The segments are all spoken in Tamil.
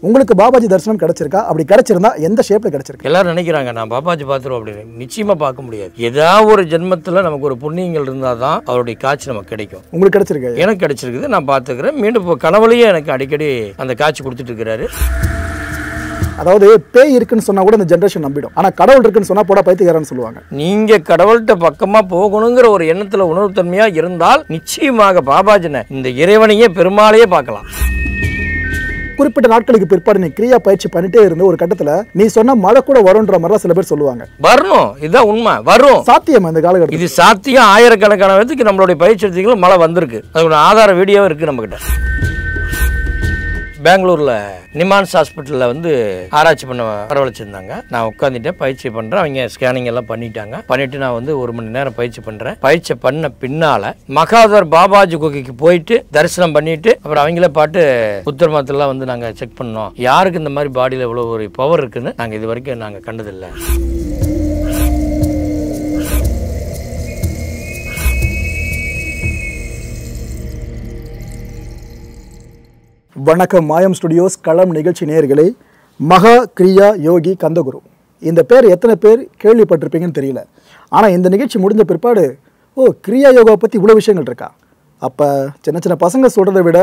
உங்களுக்கு பாபாஜி தரிசனம் கிடைச்சிருக்கா? அப்படி கிடைச்சிருந்தா எந்த ஷேப்ல கிடைச்சிருக்கு? எல்லாரும் நினைக்கிறாங்க நான் பாபாஜி பார்த்துருவோம் அப்படின்னு. நிச்சயமா பார்க்க முடியாது. ஏதாவது ஒரு ஜென்மத்தில் நமக்கு ஒரு புண்ணியங்கள் இருந்தால் தான் அவருடைய காட்சி நமக்கு கிடைக்கும். உங்களுக்கு கிடைச்சிருக்கு? எனக்கு கிடைச்சிருக்குது, நான் பார்த்துக்கிறேன். மீண்டும் இப்போ கனவுலையே எனக்கு அடிக்கடி அந்த காட்சி கொடுத்துட்டு இருக்கிறாரு. அதாவது பேய் இருக்குன்னு சொன்னா கூட இந்த ஜெனரேஷன் நம்பிடும். ஆனா கடவுள் இருக்குன்னு சொன்னா போட பைத்தியக்காரன்னு சொல்லுவாங்க. நீங்க கடவுள்கிட்ட பக்கமா போகணுங்கிற ஒரு எண்ணத்துல உணர்வுத்தன்மையா இருந்தால் நிச்சயமாக பாபாஜினை இந்த இறைவனையே பெருமாளையே பார்க்கலாம். குறிப்பிட்ட நாட்களுக்கு பிற்பாடு நீ கிரியா பயிற்சி பண்ணிட்டே இருந்து ஒரு கட்டத்துல நீ சொன்ன மழை கூட வரும்ன்ற மாதிரி சில பேர் சொல்லுவாங்க. வரணும், இதுதான் உண்மை, வரும். சாத்தியம் இந்த காலகட்டம் இது சாத்தியம். ஆயிரக்கணக்கான பேருக்கு நம்மளுடைய பயிற்சி எடுத்தீங்களும் மழை வந்திருக்கு. அதோட ஆதார வீடியோவும் இருக்கு நம்ம கிட்ட. பெங்களூரில் நிமான்ஸ் ஹாஸ்பிட்டலில் வந்து ஆராய்ச்சி பண்ண வரவழைச்சிருந்தாங்க. நான் உட்காந்துட்டேன், பயிற்சி பண்ணுறேன். அவங்க ஸ்கேனிங் எல்லாம் பண்ணிட்டு நான் வந்து 1 மணி நேரம் பயிற்சி பண்ணுறேன். பயிற்சி பண்ண பின்னால் மகாதர் பாபாஜி குகைக்கு போயிட்டு தரிசனம் பண்ணிட்டு அப்புறம் அவங்களே பாட்டு புத்தர்மத்தெல்லாம் வந்து நாங்கள் செக் பண்ணோம். யாருக்கு இந்த மாதிரி பாடியில் இவ்வளோ ஒரு பவர் இருக்குன்னு நாங்கள் இது வரைக்கும் நாங்கள் கண்டதில்லை. வணக்கம் மாயம் ஸ்டுடியோஸ் களம் நிகழ்ச்சி நேயர்களே. மகா கிரியா யோகி கந்தகுரு, இந்த பேர் எத்தனை பேர் கேள்விப்பட்டிருப்பீங்கன்னு தெரியல. ஆனால் இந்த நிகழ்ச்சி முடிஞ்ச பிற்பாடு கிரியா யோகாவை பற்றி இவ்வளோ விஷயங்கள் இருக்கா? அப்போ சின்ன சின்ன பசங்க சொல்கிறத விட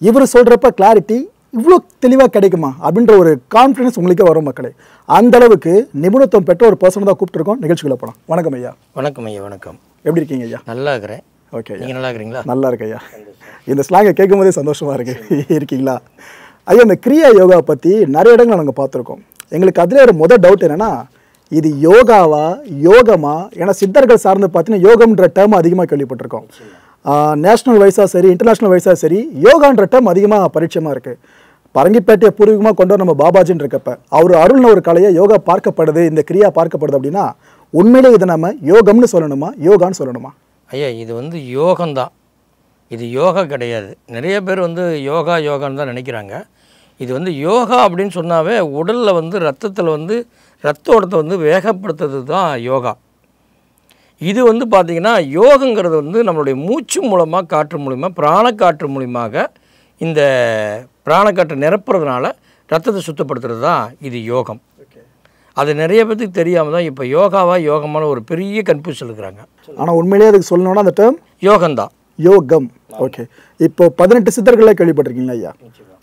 இவர் சொல்கிறப்ப கிளாரிட்டி இவ்வளோ தெளிவாக கிடைக்குமா அப்படின்ற ஒரு கான்ஃபிடன்ஸ் உங்களுக்கே வரும் மக்களே. அந்தளவுக்கு நிபுணத்துவம் பெற்ற ஒரு பர்சன் தான் கூப்பிட்டுருக்கோம். நிகழ்ச்சிக்குள்ளே போகலாம். வணக்கம் ஐயா. வணக்கம் ஐயா. வணக்கம். எப்படி இருக்கீங்க ஐயா? நல்லா இருக்கிறேன். ஓகே, நீங்கள் நல்லா இருக்கிறீங்களா? நல்லா இருக்கு ஐயா. இந்த ஸ்லாங்கை கேட்கும் போதே சந்தோஷமாக இருக்கீங்களா ஐயா? இந்த கிரியா யோகா பற்றி நிறைய இடங்கள் நாங்கள் பார்த்துருக்கோம். எங்களுக்கு அதில் ஒரு முதல் டவுட் என்னென்னா, இது யோகாவா யோகமா? ஏன்னா சித்தர்கள் சார்ந்து பார்த்தீங்கன்னா யோகம்ன்ற டேர்ம் அதிகமாக கேள்விப்பட்டிருக்கோம். நேஷ்னல் வைஸாக சரி, இன்டர்நேஷ்னல் வைஸாக சரி, யோகான்ற டேர்ம் அதிகமாக பரிச்சயமாக இருக்குது. பரங்கிப்பேட்டையை பூர்வீகமாக கொண்டு வர நம்ம பாபாஜின்னு இருக்கப்ப அவர் அருள்ன ஒரு கலையை யோகா பார்க்கப்படுது, இந்த கிரியா பார்க்கப்படுது அப்படின்னா உண்மையிலே இதை நம்ம யோகம்னு சொல்லணுமா, யோகான்னு சொல்லணுமா? ஐயா, இது வந்து யோகம்தான், இது யோகா கிடையாது. நிறைய பேர் வந்து யோகான்னு தான் நினைக்கிறாங்க. இது வந்து யோகா அப்படின்னு சொன்னாவே உடலில் வந்து ரத்தத்தில் வந்து ரத்த ஓட்டத்தை வந்து வேகப்படுத்துறது தான் யோகா. இது வந்து பார்த்திங்கன்னா யோகங்கிறது வந்து நம்மளுடைய மூச்சு மூலமாக, காற்று மூலிமா, பிராணக்காற்று மூலியமாக இந்த பிராணக்காற்றை நிரப்புறதுனால ரத்தத்தை சுத்தப்படுத்துறது தான் இது யோகம். அது நிறைய பேருக்கு தெரியாமல் தான் இப்போ யோகமான ஒரு பெரிய கன்ஃபியூஷன் இருக்கிறாங்க. ஆனால் உண்மையிலேயே அதுக்கு சொல்லணும்னா அந்த டேர்ம் யோகம்தான், யோகம். ஓகே, இப்போ 18 சித்தர்களை கேள்விப்பட்டிருக்கீங்களா ஐயா?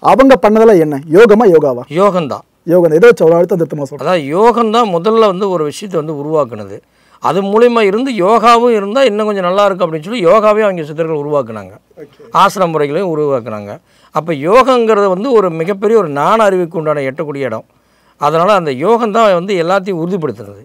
அவங்க பண்ணதெல்லாம் என்ன, யோகமா யோகாவா? யோகம்தான். யோகம் ஏதோ அழுத்தம் திருத்தமாக சொல்கிறேன். அதாவது யோகம்தான் முதல்ல வந்து ஒரு விஷயத்தை வந்து உருவாக்குனது. அது மூலிமா இருந்து யோகாவும் இருந்தால் இன்னும் கொஞ்சம் நல்லா இருக்கும் அப்படின்னு சொல்லி யோகாவே அவங்க சித்தர்கள் உருவாக்குனாங்க, ஆசன முறைகளையும் உருவாக்குனாங்க. அப்போ யோகங்கிறது வந்து ஒரு மிகப்பெரிய ஒரு ஞான அறிவுக்கு உண்டான எட்டக்கூடிய இடம். அதனால் அந்த யோகம்தான் வந்து எல்லாத்தையும் உறுதிப்படுத்துறது.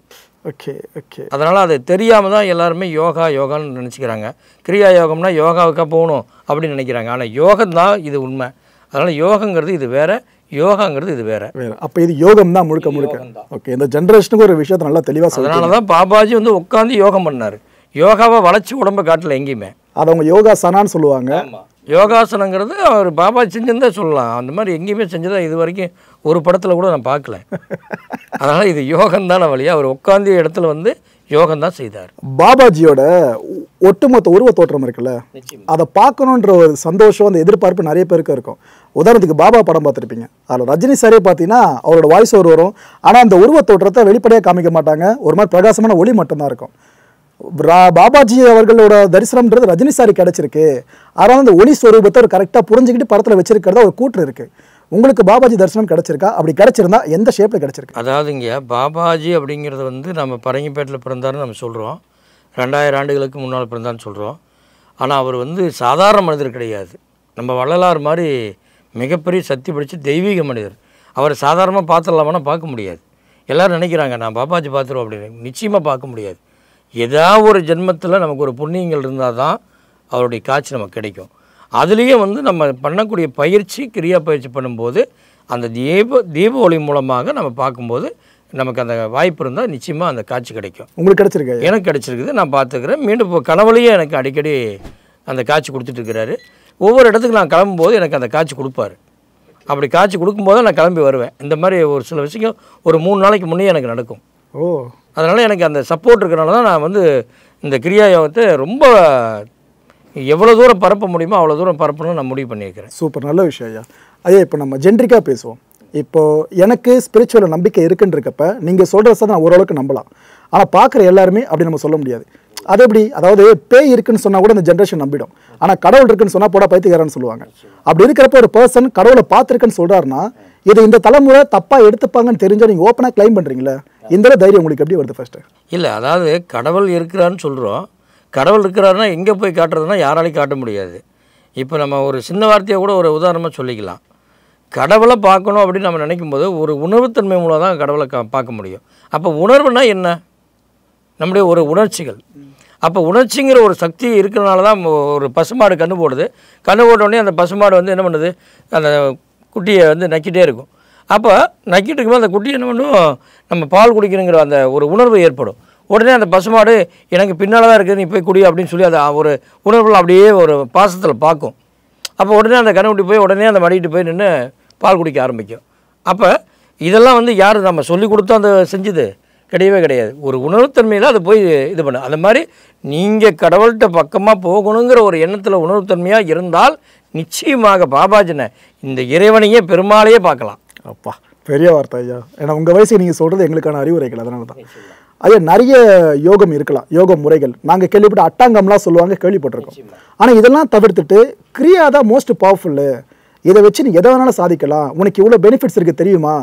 Okay okay. அதனால் அது தெரியாமல் தான் எல்லாருமே யோகான்னு நினச்சிக்கிறாங்க. கிரியா யோகம்னா யோகாவுக்காக போகணும் அப்படின்னு நினைக்கிறாங்க. ஆனால் யோகம்தான் இது உண்மை. அதனால் யோகங்கிறது இது வேறு, யோகாங்கிறது இது வேறு. அப்போ இது யோகம் தான் முழுக்க. ஓகே, இந்த ஜென்ரேஷனுக்கு ஒரு விஷயத்தை நல்லா தெளிவாக சொல்லுங்கள். அதனால தான் பாபாஜி வந்து உட்காந்து யோகம் பண்ணார். யோகாவை வளைச்சி உடம்பை காட்டல எங்கேயுமே. அது அவங்க யோகாசனான்னு சொல்லுவாங்க. யோகாசனங்கிறது அவர் பாபாஜி செஞ்சுருந்தே சொல்லலாம். அந்த மாதிரி எங்கேயுமே செஞ்சதாக இது வரைக்கும் ஒரு படத்தில் கூட நான் பார்க்கல. அதனால் இது யோகம்தான வழியா அவர் உட்காந்து இடத்துல வந்து யோகம்தான் செய்தார். பாபாஜியோட ஒட்டுமொத்த உருவ தோற்றம் இருக்குல்ல, அதை பார்க்கணுன்ற ஒரு சந்தோஷம், அந்த எதிர்பார்ப்பு நிறைய பேருக்கு இருக்கும். உதாரணத்துக்கு பாபா படம் பார்த்துருப்பீங்க, அதில் ரஜினி சாரே பார்த்தீங்கன்னா அவரோட வாய்ஸ் ஓவர் வரும். ஆனால் அந்த உருவ தோற்றத்தை வெளிப்படையாக காமிக்க மாட்டாங்க, ஒரு மாதிரி பிரகாசமான ஒளி மட்டும்தான் இருக்கும். பாபாஜி அவர்களோட தரிசனம்ன்றது ரஜினி சாரி கிடைச்சிருக்கு. அதனால் அந்த ஒளி ஸ்வரூபத்தை ஒரு கரெக்டாக புரிஞ்சுக்கிட்டு படத்தில் வச்சிருக்கிறதா ஒரு கூற்று இருக்குது. உங்களுக்கு பாபாஜி தரிசனம் கிடைச்சிருக்கா? அப்படி கிடைச்சிருந்தா எந்த ஷேப்பில் கிடைச்சிருக்கு? அதாவது இங்கே பாபாஜி அப்படிங்கிறது வந்து நம்ம பரங்கிப்பேட்டில் பிறந்தாருன்னு நம்ம சொல்கிறோம், 2000 ஆண்டுகளுக்கு முன்னால் பிறந்தான்னு சொல்கிறோம். ஆனால் அவர் வந்து சாதாரண மனிதர் கிடையாது. நம்ம வள்ளலார் மாதிரி மிகப்பெரிய சக்தி படித்து தெய்வீக மனிதர். அவரை சாதாரணமாக பார்த்துடலாமான்னா பார்க்க முடியாது. எல்லோரும் நினைக்கிறாங்க நான் பாபாஜி பார்த்துருவோம் அப்படின்னு. நிச்சயமாக பார்க்க முடியாது. ஏதாவது ஒரு ஜென்மத்தில் நமக்கு ஒரு புண்ணியங்கள் இருந்தால் தான் அவருடைய காட்சி நமக்கு கிடைக்கும். அதுலேயே வந்து நம்ம பண்ணக்கூடிய பயிற்சி, கிரியா பயிற்சி பண்ணும்போது அந்த தீப ஒளி மூலமாக நம்ம பார்க்கும்போது நமக்கு அந்த வாய்ப்பு இருந்தால் நிச்சயமாக அந்த காட்சி கிடைக்கும். உங்களுக்கு கிடைச்சிருக்கு? எனக்கு கிடைச்சிருக்குது, நான் பார்த்துக்கிறேன். மீண்டும் இப்போ கனவுலையே எனக்கு அடிக்கடி அந்த காட்சி கொடுத்துட்டு இருக்கிறாரு. ஒவ்வொரு இடத்துக்கு நான் கிளம்பும்போது எனக்கு அந்த காட்சி கொடுப்பாரு. அப்படி காட்சி கொடுக்கும்போது நான் கிளம்பி வருவேன். இந்த மாதிரி ஒரு சில விஷயம் ஒரு 3 நாளைக்கு முன்னே எனக்கு நடக்கும். அதனால் எனக்கு அந்த சப்போர்ட் இருக்கிறனால தான் நான் வந்து இந்த கிரியா யோகத்தை ரொம்ப எவ்வளோ தூரம் பரப்ப முடியுமோ அவ்வளோ தூரம் பரப்பணும்னு நான் முடிவு பண்ணியிருக்கிறேன். சூப்பர், நல்ல விஷயம் ஐயா. ஐயா, இப்போ நம்ம ஜென்ரிக்காக பேசுவோம். இப்போது எனக்கு ஸ்பிரிச்சுவல் நம்பிக்கை இருக்குன்றக்கப்ப நீங்கள் சொல்கிறத நான் ஓரளவுக்கு நம்பலாம். ஆனால் பார்க்குற எல்லாருமே அப்படி நம்ம சொல்ல முடியாது. அது எப்படி, அதாவது பேய் இருக்குன்னு சொன்னால் கூட இந்த ஜென்ரேஷன் நம்பிடும். ஆனால் கடவுள் இருக்குன்னு சொன்னால் போட பைத்தியக்காரன்னு சொல்லுவாங்க. அப்படி இருக்கிறப்ப ஒரு பர்சன் கடவுளை பார்த்துருக்குன்னு சொல்கிறாருன்னா இது இந்த தலைமுறை தப்பாக எடுத்துப்பாங்கன்னு தெரிஞ்சால் நீங்கள் ஓப்பனாக கிளைம் பண்ணுறீங்களே, இந்த தைரியம் உங்களுக்கு எப்படி வருது ஃபஸ்ட்டு? இல்லை, அதாவது கடவுள் இருக்கிறான்னு சொல்கிறோம். கடவுள் இருக்கிறாருன்னா எங்கே போய் காட்டுறதுனா யாராலையும் காட்ட முடியாது. இப்போ நம்ம ஒரு சின்ன வார்த்தையை கூட ஒரு உதாரணமாக சொல்லிக்கலாம். கடவுளை பார்க்கணும் அப்படின்னு நம்ம நினைக்கும் போது ஒரு உணர்வுத்தன்மை மூலம் தான் கடவுளை பார்க்க முடியும். அப்போ உணர்வுனா என்ன? நம்முடைய ஒரு உணர்ச்சிகள். அப்போ உணர்ச்சிங்கிற ஒரு சக்தி இருக்கிறனால தான் ஒரு பசுமாடு கண்ணு போடுது. கண்ணு போட்டோடனே அந்த பசுமாடு வந்து என்ன பண்ணுது, அந்த குட்டியை வந்து நக்கிட்டே இருக்கும். அப்போ நக்கிட்டு இருக்கும்போது அந்த குட்டி என்ன பண்ணும், நம்ம பால் குடிக்கணுங்கிற அந்த ஒரு உணர்வு ஏற்படும். உடனே அந்த பசுமாடு எனக்கு பின்னால் தான் இருக்குது, நீ போய் குடி அப்படின்னு சொல்லி அதை ஒரு உணர்வில் அப்படியே ஒரு பாசத்தில் பார்க்கும். அப்போ உடனே அந்த கண்ணுக்குட்டி போய் உடனே அந்த மடிக்கிட்டு போய் நின்று பால் குடிக்க ஆரம்பிக்கும். அப்போ இதெல்லாம் வந்து யார் நம்ம சொல்லி கொடுத்தோம் அந்த செஞ்சது கிடையவே கிடையாது. ஒரு உணர்வுத்தன்மையில் அது போய் இது பண்ணு. அந்த மாதிரி நீங்கள் கடவுள்கிட்ட பக்கமாக போகணுங்கிற ஒரு எண்ணத்தில் உணர்வுத்தன்மையாக இருந்தால் நிச்சயமாக பாபாஜினை இந்த இறைவனையே பெருமாளையே பார்க்கலாம். அப்பா, பெரிய வார்த்தை ஐயா. ஏன்னா உங்கள் வயசுக்கு நீங்கள் சொல்கிறது எங்களுக்கான அறிவுரைகள். அதனால தான் ஐயா நிறைய யோகம் இருக்கலாம், யோக முறைகள். நாங்கள் கேள்விப்பட்ட அட்டாங்கம்லாம் சொல்லுவாங்க, கேள்விப்பட்டிருக்கோம். ஆனால் இதெல்லாம் தவிர்த்துட்டு கிரியா தான் மோஸ்ட் பவர்ஃபுல்லு. இதை வச்சு நீ எதை வேணாலும் சாதிக்கலாம், உனக்கு இவ்வளோ பெனிஃபிட்ஸ் இருக்குது தெரியுமா?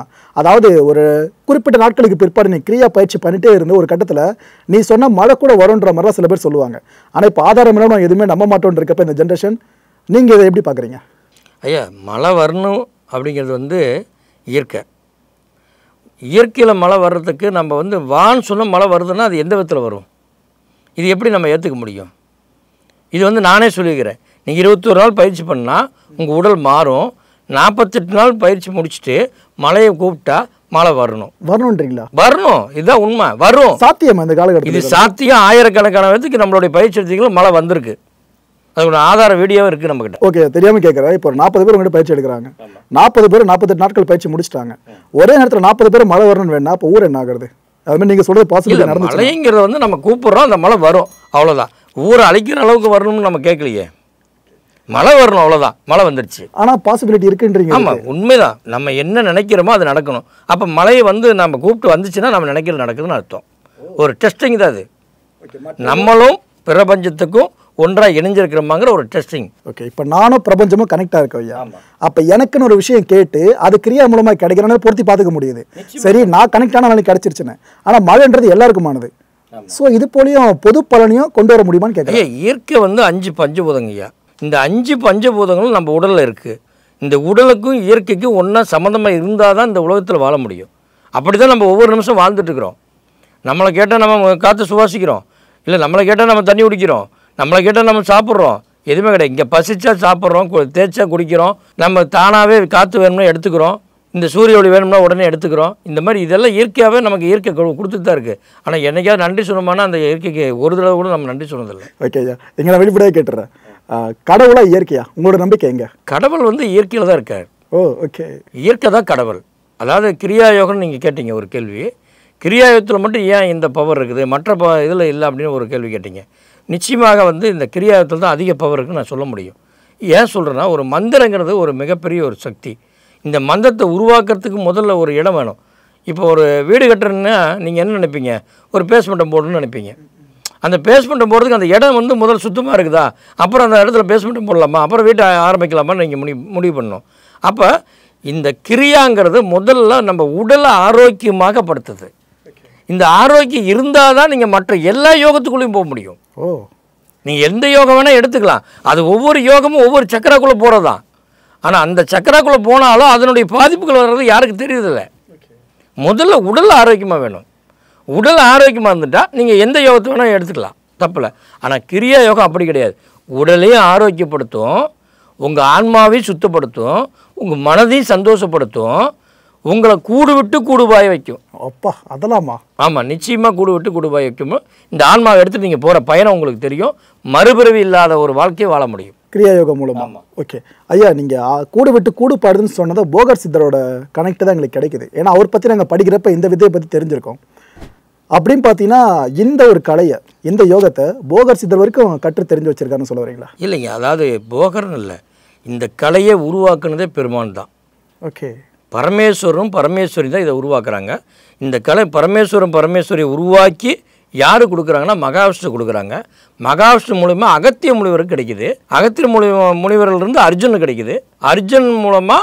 அதாவது ஒரு குறிப்பிட்ட நாட்களுக்கு பிற்பாடு நீ கிரியா பயிற்சி பண்ணிட்டே இருந்து ஒரு கட்டத்தில் நீ சொன்ன மழை கூட வரும்ன்ற மாதிரிலாம் சில பேர் சொல்லுவாங்க. ஆனால் இப்போ ஆதாரம் இல்லாமல் நான் எதுவுமே நம்ப மாட்டோன்னு இருக்கப்போ இந்த ஜென்ரேஷன், நீங்கள் இதை எப்படி பார்க்குறீங்க? ஐயா, மழை வரணும் அப்படிங்கிறது வந்து இயற்கை. இயற்கையில் மழை வர்றதுக்கு நம்ம வந்து வான்னு சொன்னால் மழை வருதுன்னா அது எந்த விதத்தில் வரும்? இது எப்படி நம்ம ஏற்றுக்க முடியும்? இது வந்து நானே சொல்லிக்கிறேன். நீங்கள் 21 நாள் பயிற்சி பண்ணால் உங்கள் உடல் மாறும். 48 நாள் பயிற்சி முடிச்சுட்டு மழையை கூப்பிட்டா மழை வரணுன்றீங்களா? வரணும், இதுதான் உண்மை. வரும், சாத்தியம். இந்த காலகட்டத்தில் இது சாத்தியம். ஆயிரக்கணக்கான பேருக்கு நம்மளுடைய பயிற்சி எடுத்தீங்களும் மழை வந்திருக்கு. அதோட ஆதார வீடியோவும் இருக்குது நம்மக்கிட்ட. ஓகே, தெரியாமல் கேட்குறேன். இப்போ 40 பேர் உங்கள்கிட்ட பயிற்சி எடுக்கிறாங்க. 40 பேர் 48 நாட்கள் பயிற்சி முடிச்சிட்டாங்க. ஒரே நேரத்தில் 40 பேர் மழை வரணும்னு வேணா அப்போ ஊர் என்ன ஆகுறது? அதுமாதிரி நீங்கள் சொல்கிறது பாசிபிள் நடந்து. மழைங்கிறத வந்து நம்ம கூப்பிட்றோம், அந்த மழை வரும், அவ்வளோதான். ஊரை அழிக்கிற அளவுக்கு வரணும்னு நம்ம கேட்கலையே. மழை வரணும், அவ்வளோதான். மழை வந்துடுச்சு. ஆனால் பாசிபிலிட்டி இருக்குன்றீங்க. ஆமாம், உண்மைதான். நம்ம என்ன நினைக்கிறோமோ அது நடக்கணும். அப்போ மழையை வந்து நம்ம கூப்பிட்டு வந்துச்சுன்னா நம்ம நினைக்கிறது நடக்குதுன்னு அர்த்தம். ஒரு டெஸ்டிங் தான் அது. நம்மளும் பிரபஞ்சத்துக்கும் ஒன்றாக இணைஞ்சிருக்கிறோமாங்கிற ஒரு டெஸ்டிங். ஓகே, இப்போ நானும் பிரபஞ்சமும் கனெக்டாக இருக்கோம் ஐயா. அப்போ எனக்குன்னு ஒரு விஷயம் கேட்டு அது கிரியா மூலமாக கிடைக்கிறனால பொருத்தி பார்த்துக்க முடியுது. சரி, நான் கனெக்ட் ஆன நாளைக்கு கிடச்சிருச்சுன்னு. ஆனால் மழைன்றது எல்லாருக்குமானது. ஸோ இது போலையும் பொது பலனையும் கொண்டு வர முடியுமான்னு கேட்குறேன். இயற்கை வந்து 5 பஞ்சபூதங்க ஐயா. இந்த 5 பஞ்சபூதங்களும் நம்ம உடலில் இருக்குது. இந்த உடலுக்கும் இயற்கைக்கும் ஒன்றா சம்மந்தமாக இருந்தால் தான் இந்த உலகத்தில் வாழ முடியும். அப்படி தான் நம்ம ஒவ்வொரு நிமிஷம் வாழ்ந்துட்டுருக்குறோம். நம்மளை கேட்டால் நம்ம காற்று சுவாசிக்கிறோம், இல்லை நம்மளை கேட்டால் நம்ம தண்ணி குடிக்கிறோம், நம்மளை கேட்டால் நம்ம சாப்பிட்றோம். எதுவுமே கிடையாது. இங்கே பசிச்சா சாப்பிட்றோம், தேய்ச்சா குடிக்கிறோம், நம்ம தானாகவே காற்று வேணும்னா எடுத்துக்கிறோம், இந்த சூரிய ஒளி வேணும்னா உடனே எடுத்துக்கிறோம். இந்த மாதிரி இதெல்லாம் இயற்கையாகவே நமக்கு இயற்கை கொடுத்துட்டு தான் இருக்குது. ஆனால் என்னைக்காவது நன்றி சொன்னோம்னா அந்த இயற்கைக்கு ஒரு தடவை கூட நம்ம நன்றி சொன்னதில்லை. ஓகே ஐயா, எங்களை வெளிப்படையாக கேட்டுறேன். கடவுளா இயற்கையா? உங்களோட நம்பிக்கை எங்க? கடவுள் வந்து இயற்கையில் தான் இருக்கார். ஓ, ஓகே. இயற்கை தான் கடவுள். அதாவது கிரியா யோகம்னு நீங்கள் கேட்டீங்க ஒரு கேள்வி. கிரியா யோகத்தில் மட்டும் ஏன் இந்த பவர் இருக்குது, மற்ற இதில் இல்லை அப்படின்னு ஒரு கேள்வி கேட்டீங்க. நிச்சயமாக வந்து இந்த கிரியா யோகத்தில் தான் அதிக பவர் இருக்குன்னு நான் சொல்ல முடியும். ஏன் சொல்கிறேன்னா, ஒரு மந்திரங்கிறது ஒரு மிகப்பெரிய ஒரு சக்தி. இந்த மந்திரத்தை உருவாக்குறதுக்கு முதல்ல ஒரு இடம் வேணும். இப்போ ஒரு வீடு கட்டுறதுன்னா நீங்கள் என்ன நினைப்பீங்க? ஒரு பேஸ்மெண்ட்டை போடணும்னு நினைப்பீங்க. அந்த பேஸ்மெண்ட்டை போடுறதுக்கு அந்த இடம் வந்து முதல் சுத்தமாக இருக்குதா, அப்புறம் அந்த இடத்துல பேஸ்மெண்ட்டை போடலாமா, அப்புறம் வீட்டை ஆரம்பிக்கலாமான்னு நீங்கள் முடிவு பண்ணணும். அப்போ இந்த கிரியாங்கிறது முதல்ல நம்ம உடலை ஆரோக்கியமாக படுத்துது. இந்த ஆரோக்கியம் இருந்தால் தான் நீங்கள் மற்ற எல்லா யோகத்துக்குள்ளேயும் போக முடியும். ஓ, நீங்கள் எந்த யோகம் வேணால் எடுத்துக்கலாம். அது ஒவ்வொரு யோகமும் ஒவ்வொரு சக்கராக்குள்ளே போகிறது தான். ஆனால் அந்த சக்கராக்குள்ளே போனாலும் அதனுடைய பாதிப்புகள் வர்றது யாருக்கு தெரியுதில்ல. முதல்ல உடல் ஆரோக்கியமாக வேணும். உடல் ஆரோக்கியமாக இருந்துட்டால் நீங்கள் எந்த யோகத்தை வேணால் எடுத்துக்கலாம், தப்பில்லை. ஆனால் கிரியா யோகம் அப்படி கிடையாது. உடலையும் ஆரோக்கியப்படுத்தும், உங்கள் ஆன்மாவையும் சுத்தப்படுத்தும், உங்கள் மனதையும் சந்தோஷப்படுத்தும், உங்களை கூடு விட்டு கூடுபாய வைக்கும். அப்பா, அதெல்லாமா? ஆமாம், நிச்சயமாக கூடு விட்டு கூடுபாய வைக்கும். இந்த ஆன்மாவை எடுத்துகிட்டு நீங்கள் போகிற பயணம் உங்களுக்கு தெரியும். மறுபிறவி இல்லாத ஒரு வாழ்க்கையை வாழ முடியும் கிரியா யோகம் மூலமாக. ஓகே ஐயா, நீங்கள் கூடு விட்டு கூடு பாடுதுன்னு சொன்னதை போகர் சித்தரோட கனெக்ட் தான் எங்களுக்கு கிடைக்குது. ஏன்னா அவர் பற்றி நாங்கள் படிக்கிறப்ப இந்த விதையை பற்றி தெரிஞ்சிருக்கோம். அப்படின்னு பார்த்தீங்கன்னா இந்த ஒரு கலையை, இந்த யோகத்தை போகர் சித்தர் வரைக்கும் கற்று தெரிஞ்சு வச்சிருக்காருன்னு சொல்ல வரீங்களா? இல்லைங்க, அதாவது போகர்னு இல்லை, இந்த கலையை உருவாக்குனதே பெருமான் தான். ஓகே, பரமேஸ்வரரும் பரமேஸ்வரி தான் இதை உருவாக்குறாங்க. இந்த கலை பரமேஸ்வரியை உருவாக்கி யார் கொடுக்குறாங்கன்னா மகாவிஷ்ணு கொடுக்குறாங்க. மகாவிஷ்ணு மூலிமா அகத்திய முனிவருக்கு கிடைக்குது. அகத்திய முனிவரிலிருந்து அர்ஜுனுக்கு கிடைக்குது. அர்ஜுன் மூலமாக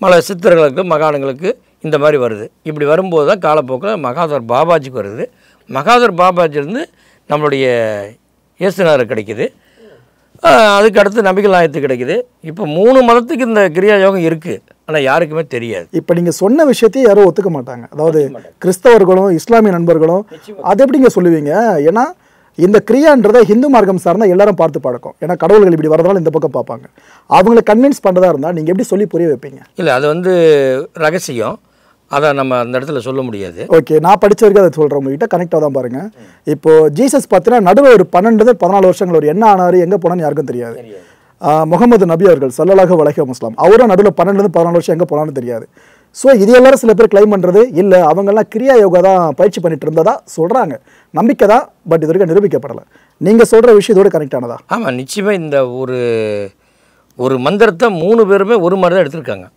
பல சித்தர்களுக்கு மகான்களுக்கு இந்த மாதிரி வருது. இப்படி வரும்போது தான் காலப்போக்கில் மகாதர் பாபாஜிக்கு வருது. மகாதர் பாபாஜிலேருந்து நம்மளுடைய இயேசுநாதர் கிடைக்குது. அதுக்கு அடுத்து நபிகள் நாயகத்துக்கு கிடைக்குது. இப்போ 3 மதத்துக்கு இந்த கிரியா யோகம் இருக்குது, ஆனால் யாருக்குமே தெரியாது. இப்போ நீங்கள் சொன்ன விஷயத்தையும் யாரும் ஒத்துக்க மாட்டாங்க. அதாவது கிறிஸ்தவர்களும் இஸ்லாமிய நண்பர்களும் அது எப்படிங்க சொல்லுவீங்க? ஏன்னா இந்த கிரியான்றதை ஹிந்து மார்க்கம் சார்ந்தால் எல்லாரும் பார்த்து பழக்கம். ஏன்னா கடவுள்கள் இப்படி வரதுனால இந்த பக்கம் பார்ப்பாங்க. அவங்கள கன்வின்ஸ் பண்ணுறதா இருந்தால் நீங்கள் எப்படி சொல்லி புரிய வைப்பீங்க? இல்லை, அது வந்து ரகசியம், அதை நம்ம அந்த இடத்துல சொல்ல முடியாது. ஓகே, நான் படிச்ச வரைக்கும் அதை சொல்கிறேன். உங்ககிட்ட கனெக்டாக தான் பாருங்கள். இப்போது ஜீசஸ் பார்த்தீங்கன்னா நடுவில் ஒரு 12-14 வருஷங்கள் ஒரு என்ன ஆனார் எங்கே போனான்னு யாருக்கும் தெரியாது. முகமது நபி அவர்கள் ஸல்லல்லாஹு அலைஹி வஸல்லம் அவரும் நடுவில் 12-14 வருஷம் எங்கே போனான்னு தெரியாது. ஸோ இது எல்லாரும் சில பேர் கிளைம் பண்ணுறது இல்லை, அவங்கெல்லாம் கிரியா யோகா தான் பயிற்சி பண்ணிட்டு இருந்ததா சொல்கிறாங்க. நம்பிக்கை தான், பட் இது வரைக்கும் நிரூபிக்கப்படலை. நீங்கள் சொல்கிற விஷயம் இதோட கனெக்ட் ஆனதா? ஆமாம், நிச்சயமாக இந்த ஒரு மந்திரத்தை 3 பேருமே ஒரு மாதிரி தான் எடுத்திருக்காங்க.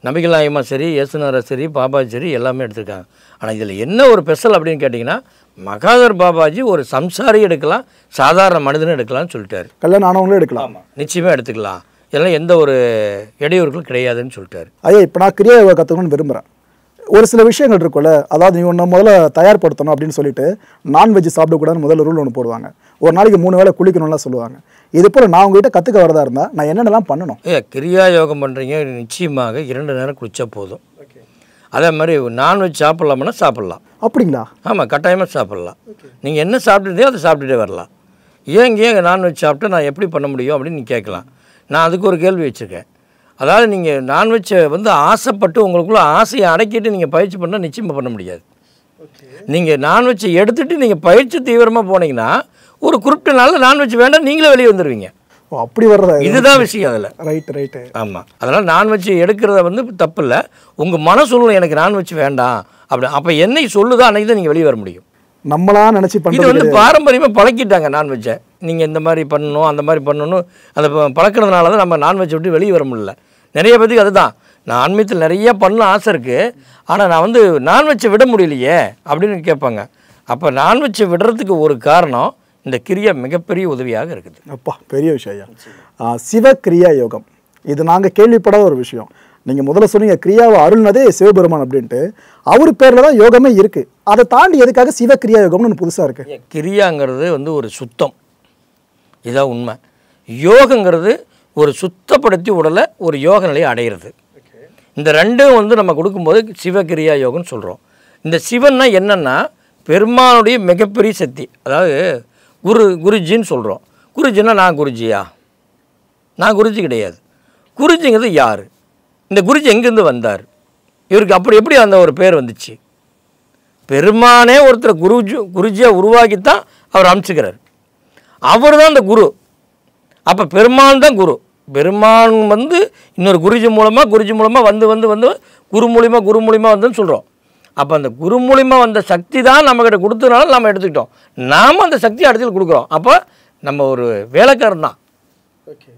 நபிகள் நாயகமாக சரி, இயேசுநாதர் சரி, பாபாஜி சரி, எல்லாமே எடுத்திருக்காங்க. ஆனால் இதில் என்ன ஒரு ஸ்பெஷல் அப்படின்னு கேட்டிங்கன்னா, மகாதர் பாபாஜி ஒரு சம்சாரி எடுக்கலாம், சாதாரண மனிதனும் எடுக்கலாம்னு சொல்லிட்டாரு. கல்யாணம் ஆனவங்களும் எடுக்கலாம். நிச்சயமாக எடுத்துக்கலாம், இதெல்லாம் எந்த ஒரு இடையூறுகளும் கிடையாதுன்னு சொல்லிட்டாரு. ஐயா, இப்போ நான் கிரியா யோகா கற்றுக்கணும்னு விரும்புகிறேன். ஒரு சில விஷயங்கள் இருக்குல்ல, அதாவது நீ ஒன்று முதல்ல தயார்படுத்தணும் அப்படின்னு சொல்லிட்டு நான்வெஜ் சாப்பிடக்கூடாதுன்னு முதல்ல ரூல் ஒன்று போடுவாங்க. ஒரு நாளைக்கு 3 வேளை குளிக்கணும்லாம் சொல்லுவாங்க. இது போல் நான் உங்ககிட்ட கற்றுக்க வரதா இருந்தால் நான் என்னென்னலாம் பண்ணணும்? கிரியா யோகம் பண்ணுறீங்க, நிச்சயமாக 2 நேரம் குளிச்சா போதும். அதே மாதிரி நான்வெஜ் சாப்பிட்லாம்னா சாப்பிட்லாம். அப்படிங்களா? ஆமாம், கட்டாயமாக சாப்பிட்லாம். நீங்கள் என்ன சாப்பிட்டுட்டே அதை சாப்பிட்டுட்டே வரலாம். ஏன் நான்வெஜ் சாப்பிட்டு நான் எப்படி பண்ண முடியும் அப்படின்னு நீங்கள் கேட்கலாம். நான் அதுக்கு ஒரு கேள்வி வச்சுருக்கேன். அதாவது நீங்கள் நான்வெஜ்ஜை வந்து ஆசைப்பட்டு உங்களுக்குள்ள ஆசையை அடக்கிட்டு நீங்கள் பயிற்சி பண்ணால் நிச்சயமாக பண்ண முடியாது. நீங்கள் நான்வெஜ்ஜை எடுத்துகிட்டு நீங்கள் பயிற்சி தீவிரமாக போனீங்கன்னா ஒரு குறிப்பிட்ட நாளில் நான்வெஜ் வேண்டாம், நீங்களே வெளியே வந்துடுவீங்க. அப்படி வர்றதா? இதுதான் விஷயம் அதில். ரைட்டு. ஆமாம், அதனால் நான்வெஜ் எடுக்கிறத வந்து தப்பு இல்லை. உங்கள் மன சூழ்நிலை எனக்கு நான்வெஜ் வேண்டாம் அப்படி, அப்போ என்னைக்கு சொல்லுதோ அன்றைக்கி தான் நீங்கள் வெளியே வர முடியும். நம்மளா நினச்சி பண்ணி இது வந்து பாரம்பரியமாக பழக்கிட்டாங்க நான்வெஜ்ஜை. நீங்கள் இந்த மாதிரி பண்ணணும், அந்த மாதிரி பண்ணணும், அதை பழக்கிறதுனால தான் நம்ம நான்வெஜ் விட்டு வெளியே வர முடியல. நிறைய பேருக்கு அதுதான், நான் ஆன்மீகத்தில் நிறைய பண்ண ஆசை இருக்குது, ஆனால் நான் வந்து நான்வெஜ்ஜை விட முடியலையே அப்படின்னு கேட்பாங்க. அப்போ நான்வெஜ்ஜை விடுறதுக்கு ஒரு காரணம் இந்த கிரியா மிகப்பெரிய உதவியாக இருக்குது. அப்பா, பெரிய விஷயம் ஐயா. சிவக்கிரியா யோகம் இது நாங்கள் கேள்விப்படாத ஒரு விஷயம். நீங்கள் முதல்ல சொன்னீங்க கிரியாவை அருள்னதே சிவபெருமான் அப்படின்ட்டு. அவர் பேரில் தான் யோகமே இருக்குது. அதை தாண்டி எதுக்காக சிவக்கிரியா யோகம்னு ஒன்று புதுசாக இருக்குது? கிரியாங்கிறது வந்து ஒரு சுத்தம், இதான் உண்மை. யோகங்கிறது ஒரு சுத்தப்படுத்தி உடலை ஒரு யோக நிலையை அடையிறது. இந்த ரெண்டும் வந்து நம்ம கொடுக்கும்போது சிவகிரியா யோகம்னு சொல்கிறோம். இந்த சிவன்னா என்னென்னா பெருமானுடைய மிகப்பெரிய சக்தி. அதாவது குருஜின்னு சொல்கிறோம். குருஜின்னா நான் குருஜியா? நான் குருஜி கிடையாது. குருஜிங்கிறது யார்? இந்த குருஜி எங்கேருந்து வந்தார்? இவருக்கு அப்படி எப்படி அந்த ஒரு பேர் வந்துச்சு? பெருமானே ஒருத்தர் குருஜியாக உருவாக்கித்தான் அவர் அனுப்பிச்சுக்கிறார். அவர் தான் அந்த குரு. அப்போ பெருமான் தான் குரு. பெருமான் வந்து இன்னொரு குருஜி மூலமாக வந்து குரு மூலிமா வந்துன்னு சொல்கிறோம். அப்போ அந்த குரு மூலிமா வந்த சக்தி தான் நம்மக்கிட்ட கொடுத்ததுனால நம்ம எடுத்துக்கிட்டோம். நாம் அந்த சக்தியை அடுத்து கொடுக்குறோம். அப்போ நம்ம ஒரு வேலைக்காரன் தான்.